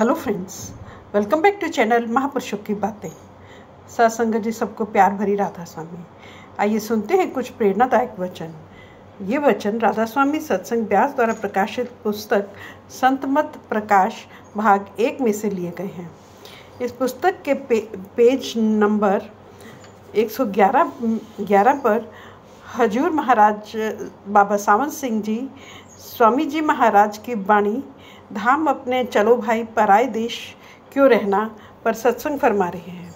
Hello friends, welcome back to channel महापुरुषों की बातें। सत्संग जी सबको प्यार भरी राधा स्वामी। आइए सुनते हैं कुछ प्रेरणादायक वचन। ये वचन राधा स्वामी सत्संग व्यास द्वारा प्रकाशित पुस्तक संत मत प्रकाश भाग 1 में से लिए गए हैं। इस पुस्तक के पेज नंबर 111 पर हजूर महाराज बाबा सावंत सिंह जी स्वामी जी महाराज की वाणी धाम अपने चलो भाई पराए देश क्यों रहना पर सत्संग फरमा रहे हैं।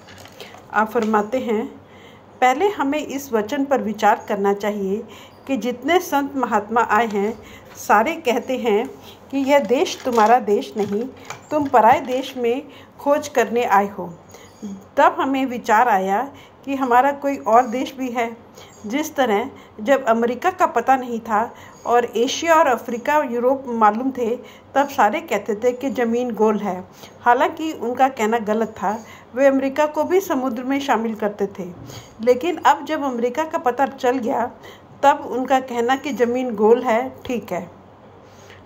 आप फरमाते हैं, पहले हमें इस वचन पर विचार करना चाहिए कि जितने संत महात्मा आए हैं सारे कहते हैं कि यह देश तुम्हारा देश नहीं, तुम पराए देश में खोज करने आए हो। तब हमें विचार आया कि हमारा कोई और देश भी है। जिस तरह जब अमेरिका का पता नहीं था और एशिया और अफ्रीका और यूरोप मालूम थे, तब सारे कहते थे कि ज़मीन गोल है। हालांकि उनका कहना गलत था। वे अमेरिका को भी समुद्र में शामिल करते थे। लेकिन अब जब अमेरिका का पता चल गया, तब उनका कहना कि ज़मीन गोल है ठीक है।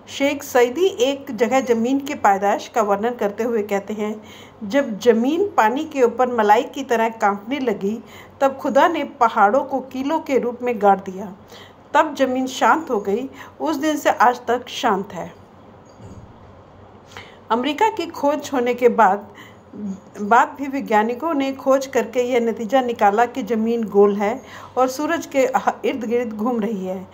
शेख सईदी एक जगह ज़मीन की पैदाइश का वर्णन करते हुए कहते हैं, जब ज़मीन पानी के ऊपर मलाई की तरह कांपने लगी, तब खुदा ने पहाड़ों को कीलों के रूप में गाड़ दिया। तब ज़मीन शांत हो गई। उस दिन से आज तक शांत है। अमेरिका की खोज होने के बाद भी वैज्ञानिकों ने खोज करके यह नतीजा निकाला कि ज़मीन गोल है और सूरज के इर्द गिर्द घूम रही है।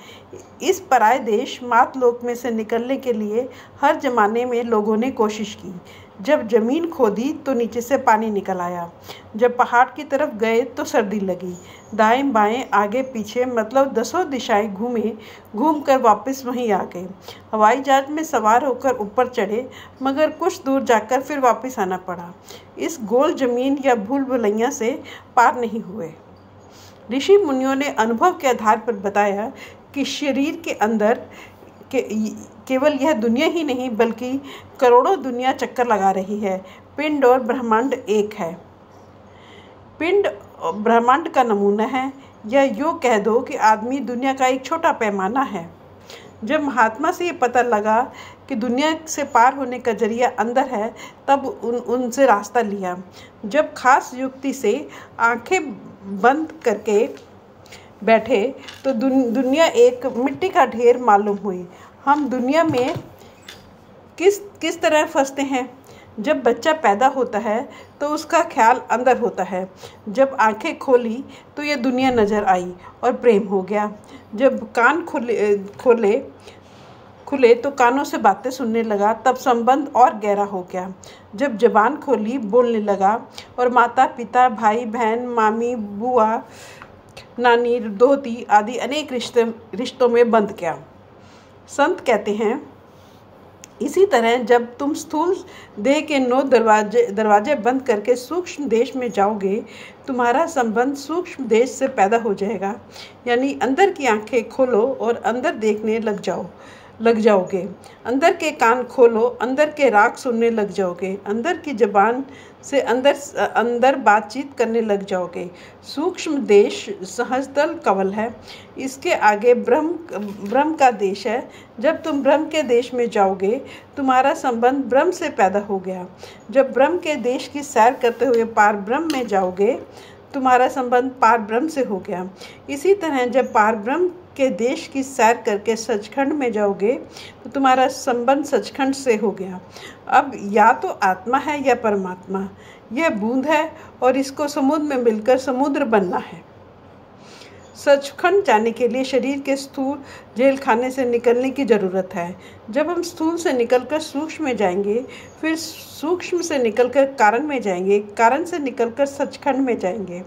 इस पराये देश मातलोक में से निकलने के लिए हर ज़माने में लोगों ने कोशिश की। जब ज़मीन खोदी तो नीचे से पानी निकल आया। जब पहाड़ की तरफ गए तो सर्दी लगी। दाएं बाएं आगे पीछे मतलब 10 दिशाएं घूम कर वापस वहीं आ गए। हवाई जहाज में सवार होकर ऊपर चढ़े, मगर कुछ दूर जाकर फिर वापस आना पड़ा। इस गोल ज़मीन या भूल भुलैया से पार नहीं हुए। ऋषि मुनियों ने अनुभव के आधार पर बताया कि शरीर के अंदर केवल यह दुनिया ही नहीं बल्कि करोड़ों दुनिया चक्कर लगा रही है। पिंड और ब्रह्मांड एक है। पिंड ब्रह्मांड का नमूना है, या यूँ कह दो कि आदमी दुनिया का एक छोटा पैमाना है। जब महात्मा से ये पता लगा कि दुनिया से पार होने का जरिया अंदर है, तब उनसे रास्ता लिया। जब खास युक्ति से आंखें बंद करके बैठे तो दुनिया एक मिट्टी का ढेर मालूम हुई। हम दुनिया में किस तरह फंसते हैं। जब बच्चा पैदा होता है तो उसका ख्याल अंदर होता है। जब आंखें खोली तो ये दुनिया नज़र आई और प्रेम हो गया। जब कान खुले तो कानों से बातें सुनने लगा, तब संबंध और गहरा हो गया। जब ज़बान खोली बोलने लगा और माता पिता भाई बहन मामी बुआ नानी दोहती आदि अनेक रिश्तों में बंध गया। संत कहते हैं, इसी तरह जब तुम स्थूल देह के 9 दरवाजे बंद करके सूक्ष्म देश में जाओगे, तुम्हारा संबंध सूक्ष्म देश से पैदा हो जाएगा। यानी अंदर की आंखें खोलो और अंदर देखने लग जाओगे। अंदर के कान खोलो, अंदर के राग सुनने लग जाओगे। अंदर की ज़बान से अंदर बातचीत करने लग जाओगे। सूक्ष्म देश सहजतल कवल है, इसके आगे ब्रह्म का देश है। जब तुम ब्रह्म के देश में जाओगे, तुम्हारा संबंध ब्रह्म से पैदा हो गया। जब ब्रह्म के देश की सैर करते हुए पार ब्रह्म में जाओगे, तुम्हारा संबंध पार ब्रह्म से हो गया। इसी तरह जब पार ब्रह्म के देश की सैर करके सचखंड में जाओगे तो तुम्हारा संबंध सचखंड से हो गया। अब या तो आत्मा है या परमात्मा। यह बूंद है और इसको समुद्र में मिलकर समुद्र बनना है। सचखंड जाने के लिए शरीर के स्थूल जेल खाने से निकलने की ज़रूरत है। जब हम स्थूल से निकलकर सूक्ष्म में जाएंगे, फिर सूक्ष्म से निकलकर कारण में जाएंगे, कारण से निकलकर सचखंड में जाएंगे,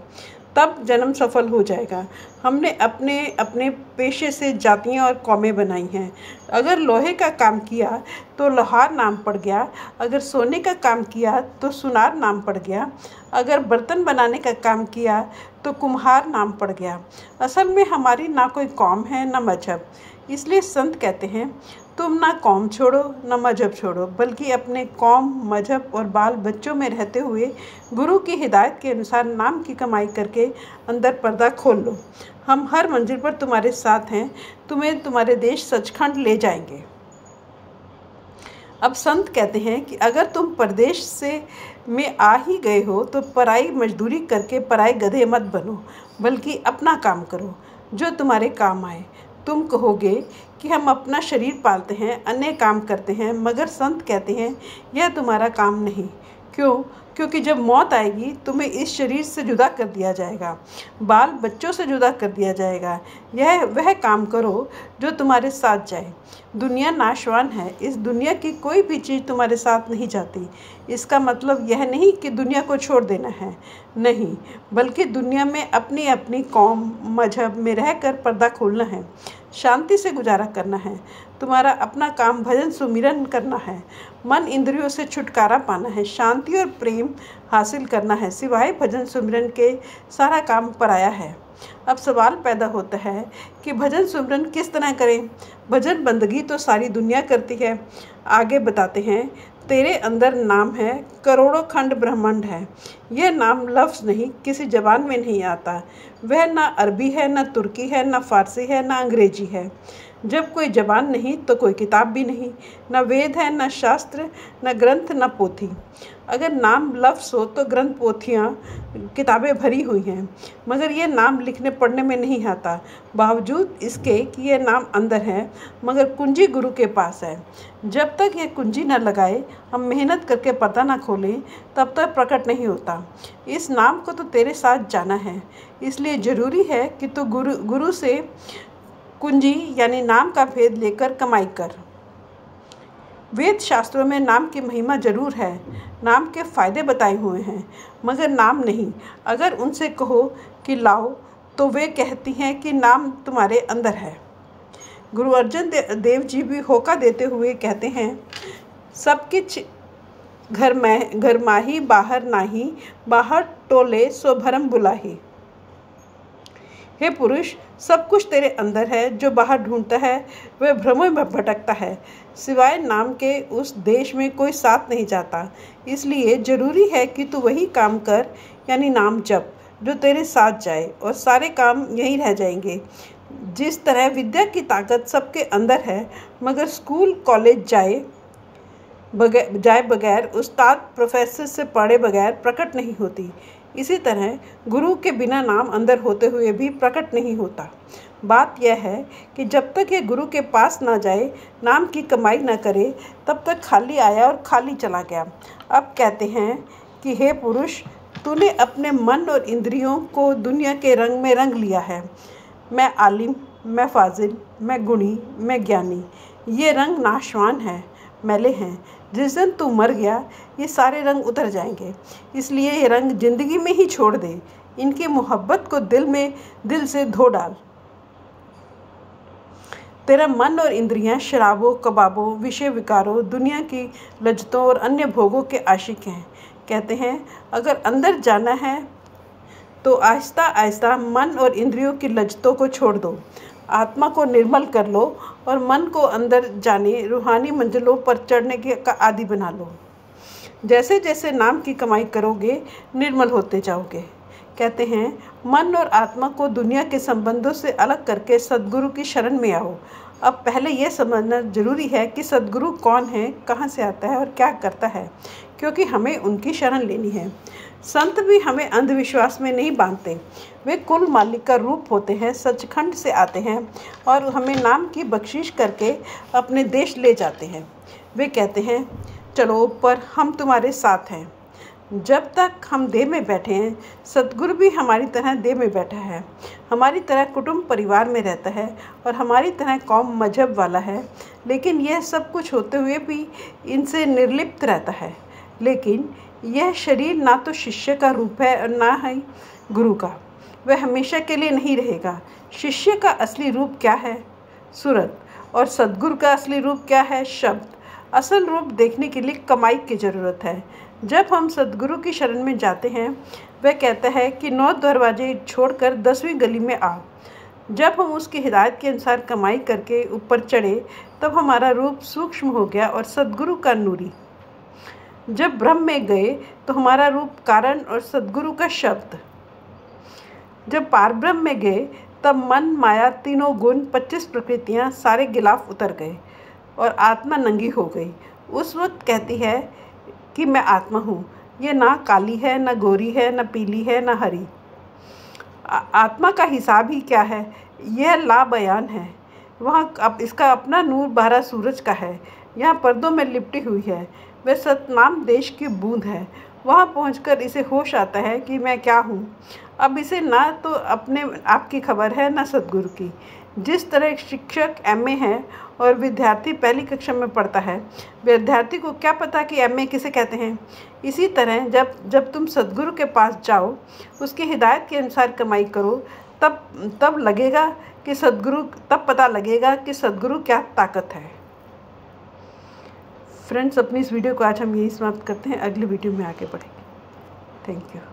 तब जन्म सफल हो जाएगा। हमने अपने अपने पेशे से जातियाँ और कौमें बनाई हैं। अगर लोहे का काम किया तो लोहार नाम पड़ गया। अगर सोने का काम किया तो सुनार नाम पड़ गया। अगर बर्तन बनाने का काम किया तो कुम्हार नाम पड़ गया। असल में हमारी ना कोई कौम है ना मजहब। इसलिए संत कहते हैं, तुम ना कौम छोड़ो ना मजहब छोड़ो, बल्कि अपने कौम मजहब और बाल बच्चों में रहते हुए गुरु की हिदायत के अनुसार नाम की कमाई करके अंदर पर्दा खोल लो। हम हर मंजिल पर तुम्हारे साथ हैं। तुम्हें तुम्हारे देश सचखंड ले जाएंगे। अब संत कहते हैं कि अगर तुम परदेश से में आ ही गए हो तो पराई मजदूरी करके पराए गधे मत बनो, बल्कि अपना काम करो जो तुम्हारे काम आए। तुम कहोगे कि हम अपना शरीर पालते हैं, अन्य काम करते हैं, मगर संत कहते हैं यह तुम्हारा काम नहीं। क्यों? क्योंकि जब मौत आएगी तुम्हें इस शरीर से जुदा कर दिया जाएगा, बाल बच्चों से जुदा कर दिया जाएगा। यह वह काम करो जो तुम्हारे साथ जाए। दुनिया नाशवान है, इस दुनिया की कोई भी चीज़ तुम्हारे साथ नहीं जाती। इसका मतलब यह नहीं कि दुनिया को छोड़ देना है, नहीं, बल्कि दुनिया में अपनी अपनी कौम मजहब में रहकर पर्दा खोलना है, शांति से गुजारा करना है। तुम्हारा अपना काम भजन सुमिरन करना है, मन इंद्रियों से छुटकारा पाना है, शांति और प्रेम हासिल करना है। सिवाय भजन सुमिरन के सारा काम पराया है। अब सवाल पैदा होता है कि भजन सुमिरन किस तरह करें? भजन बंदगी तो सारी दुनिया करती है। आगे बताते हैं, तेरे अंदर नाम है, करोड़ों खंड ब्रह्मांड है। यह नाम लफ्ज़ नहीं, किसी जबान में नहीं आता। वह ना अरबी है, ना तुर्की है, ना फारसी है, ना अंग्रेजी है। जब कोई जबान नहीं तो कोई किताब भी नहीं, न वेद है, न शास्त्र, न ग्रंथ, न पोथी। अगर नाम लफ्ज़ हो तो ग्रंथ पोथियाँ किताबें भरी हुई हैं, मगर ये नाम लिखने पढ़ने में नहीं आता। बावजूद इसके कि यह नाम अंदर है, मगर कुंजी गुरु के पास है। जब तक ये कुंजी न लगाए, हम मेहनत करके पता न खोलें, तब तक प्रकट नहीं होता। इस नाम को तो तेरे साथ जाना है, इसलिए ज़रूरी है कि तू गुरु से कुंजी यानी नाम का भेद लेकर कमाई कर। वेद शास्त्रों में नाम की महिमा जरूर है, नाम के फायदे बताए हुए हैं, मगर नाम नहीं। अगर उनसे कहो कि लाओ तो वे कहती हैं कि नाम तुम्हारे अंदर है। गुरु अर्जन देव जी भी होका देते हुए कहते हैं, सब किछ घर माही बाहर नाही, बाहर टोले सो भरम बुलाही। हे पुरुष, सब कुछ तेरे अंदर है, जो बाहर ढूंढता है वह भ्रमों में भटकता है। सिवाय नाम के उस देश में कोई साथ नहीं जाता। इसलिए ज़रूरी है कि तू वही काम कर, यानी नाम जप, जो तेरे साथ जाए और सारे काम यहीं रह जाएंगे। जिस तरह विद्या की ताकत सबके अंदर है, मगर स्कूल कॉलेज जाए बगैर, उस्ताद प्रोफेसर से पढ़े बगैर प्रकट नहीं होती, इसी तरह गुरु के बिना नाम अंदर होते हुए भी प्रकट नहीं होता। बात यह है कि जब तक ये गुरु के पास ना जाए, नाम की कमाई ना करे, तब तक खाली आया और खाली चला गया। अब कहते हैं कि हे पुरुष, तूने अपने मन और इंद्रियों को दुनिया के रंग में रंग लिया है। मैं आलिम, मैं फाजिल, मैं गुणी, मैं ज्ञानी। ये रंग नाशवान है, मैले हैं। जिस दिन तू मर गया, ये सारे रंग उतर जाएंगे। इसलिए ये रंग जिंदगी में ही छोड़ दे। इनकी मोहब्बत को दिल से धो डाल। तेरा मन और इंद्रियां शराबों, कबाबों, विषय विकारों, दुनिया की लज्जतों और अन्य भोगों के आशिक हैं। कहते हैं, अगर अंदर जाना है तो आहिस्ता आहिस्ता मन और इंद्रियों की लज्जतों को छोड़ दो, आत्मा को निर्मल कर लो और मन को अंदर जाने रूहानी मंजिलों पर चढ़ने का आदी बना लो। जैसे जैसे नाम की कमाई करोगे, निर्मल होते जाओगे। कहते हैं, मन और आत्मा को दुनिया के संबंधों से अलग करके सद्गुरु की शरण में आओ। अब पहले यह समझना जरूरी है कि सद्गुरु कौन है, कहाँ से आता है और क्या करता है, क्योंकि हमें उनकी शरण लेनी है। संत भी हमें अंधविश्वास में नहीं बांधते। वे कुल मालिक का रूप होते हैं, सचखंड से आते हैं और हमें नाम की बख्शिश करके अपने देश ले जाते हैं। वे कहते हैं, चलो पर हम तुम्हारे साथ हैं। जब तक हम देह में बैठे हैं, सतगुरु भी हमारी तरह देह में बैठा है, हमारी तरह कुटुंब परिवार में रहता है और हमारी तरह कौम मजहब वाला है। लेकिन यह सब कुछ होते हुए भी इनसे निर्लिप्त रहता है। लेकिन यह शरीर ना तो शिष्य का रूप है और ना ही गुरु का। वह हमेशा के लिए नहीं रहेगा। शिष्य का असली रूप क्या है? सूरत। और सद्गुरु का असली रूप क्या है? शब्द। असल रूप देखने के लिए कमाई की ज़रूरत है। जब हम सद्गुरु की शरण में जाते हैं, वह कहता है कि 9 दरवाजे छोड़कर 10वीं गली में आ। जब हम उसकी हिदायत के अनुसार कमाई करके ऊपर चढ़े, तब हमारा रूप सूक्ष्म हो गया और सद्गुरु का नूरी। जब ब्रह्म में गए तो हमारा रूप कारण और सद्गुरु का शब्द। जब पारब्रह्म में गए तब मन, माया, तीनों गुण, 25 प्रकृतियाँ, सारे गिलाफ उतर गए और आत्मा नंगी हो गई। उस वक्त कहती है कि मैं आत्मा हूँ। ये ना काली है, ना गोरी है, ना पीली है, ना हरी। आत्मा का हिसाब ही क्या है, यह लाबयान है। वहाँ अब इसका अपना नूर 12 सूरज का है, यहाँ पर्दों में लिपटी हुई है। वह सतनाम देश की बूंद है। वहाँ पहुंचकर इसे होश आता है कि मैं क्या हूँ। अब इसे ना तो अपने आप की खबर है, ना सदगुरु की। जिस तरह एक शिक्षक एमए है और विद्यार्थी पहली कक्षा में पढ़ता है, विद्यार्थी को क्या पता कि एमए किसे कहते हैं। इसी तरह जब तुम सदगुरु के पास जाओ, उसकी हिदायत के अनुसार कमाई करो, तब पता लगेगा कि सदगुरु क्या ताकत है। फ्रेंड्स, अपनी इस वीडियो को आज हम यही समाप्त करते हैं। अगली वीडियो में आगे बढ़ेंगे। Thank you.